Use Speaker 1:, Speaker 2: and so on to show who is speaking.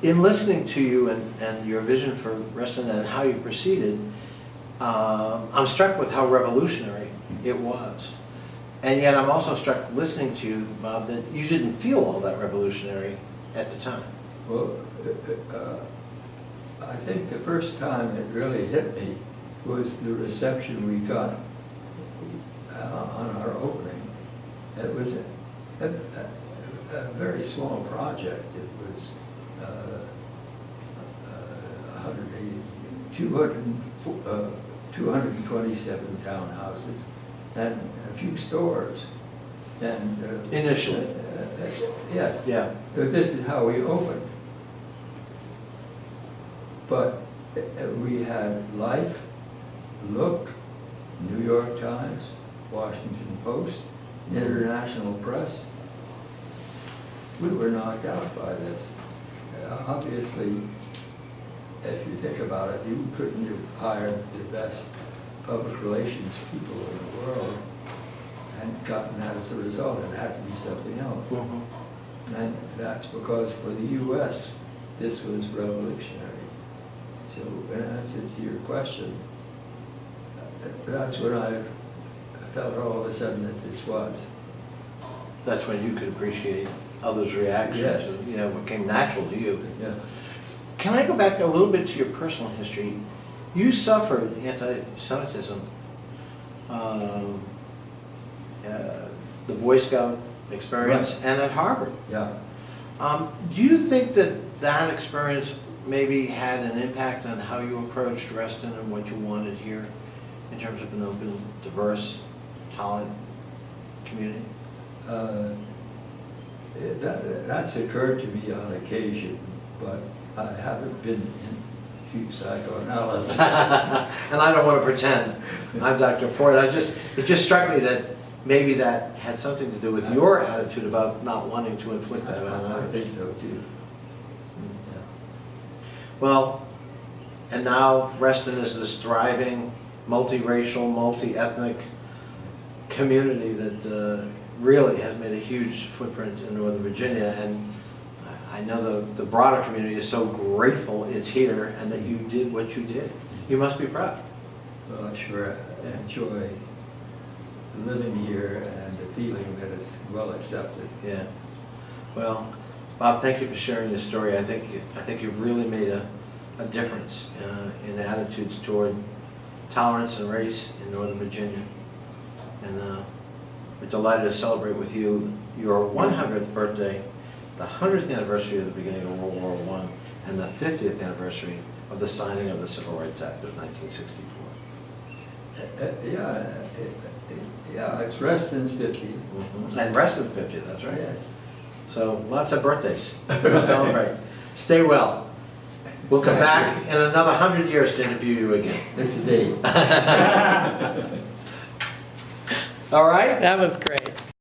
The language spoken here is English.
Speaker 1: in listening to you and your vision for Reston and how you proceeded, I'm struck with how revolutionary it was. And yet I'm also struck listening to you, Bob, that you didn't feel all that revolutionary at the time.
Speaker 2: Well, I think the first time it really hit me was the reception we got on our opening. It was a very small project. It was 227 townhouses and a few stores. And
Speaker 1: Initially.
Speaker 2: Yes.
Speaker 1: Yeah.
Speaker 2: This is how we opened. But we had Life, Look, New York Times, Washington Post, international press. We were knocked out by this. Obviously, if you think about it, you couldn't have hired the best public relations people in the world and gotten that as a result. It had to be something else.
Speaker 1: Mm-hmm.
Speaker 2: And that's because for the U.S., this was revolutionary. So in answer to your question, that's when I felt all of a sudden that this was.
Speaker 1: That's when you could appreciate others' reactions.
Speaker 2: Yes.
Speaker 1: You know, what came natural to you.
Speaker 2: Yeah.
Speaker 1: Can I go back a little bit to your personal history? You suffered anti-Semitism, the Boy Scout experience,
Speaker 2: Right.
Speaker 1: and at Harvard.
Speaker 2: Yeah.
Speaker 1: Do you think that that experience maybe had an impact on how you approached Reston and what you wanted here in terms of an open, diverse, tolerant community?
Speaker 2: That's occurred to me on occasion, but I haven't been in psychoanalysis.
Speaker 1: And I don't want to pretend I'm Dr. Freud. It just struck me that maybe that had something to do with your attitude about not wanting to inflict that on
Speaker 2: I
Speaker 1: others.
Speaker 2: think so too. Yeah.
Speaker 1: Well, and now Reston is this thriving, multiracial, multi-ethnic community that really has made a huge footprint in Northern Virginia, and I know the broader community is so grateful it's here and that you did what you did. You must be proud.
Speaker 2: Well, I sure enjoy living here and the feeling that it's well accepted.
Speaker 1: Yeah. Well, Bob, thank you for sharing your story. I think you've really made a difference in attitudes toward tolerance and race in Northern Virginia. And we're delighted to celebrate with you your 100th birthday, the 100th anniversary of the beginning of World War I, and the 50th anniversary of the signing of the Civil Rights Act of 1964.
Speaker 2: Yeah, it's Reston's 50th.
Speaker 1: Mm-hmm. And Reston's 50th, that's right.
Speaker 2: Yes.
Speaker 1: So lots of birthdays to celebrate. Stay well. We'll come back in another 100 years to interview you again.
Speaker 2: It's a date.
Speaker 1: All right?
Speaker 3: That was great.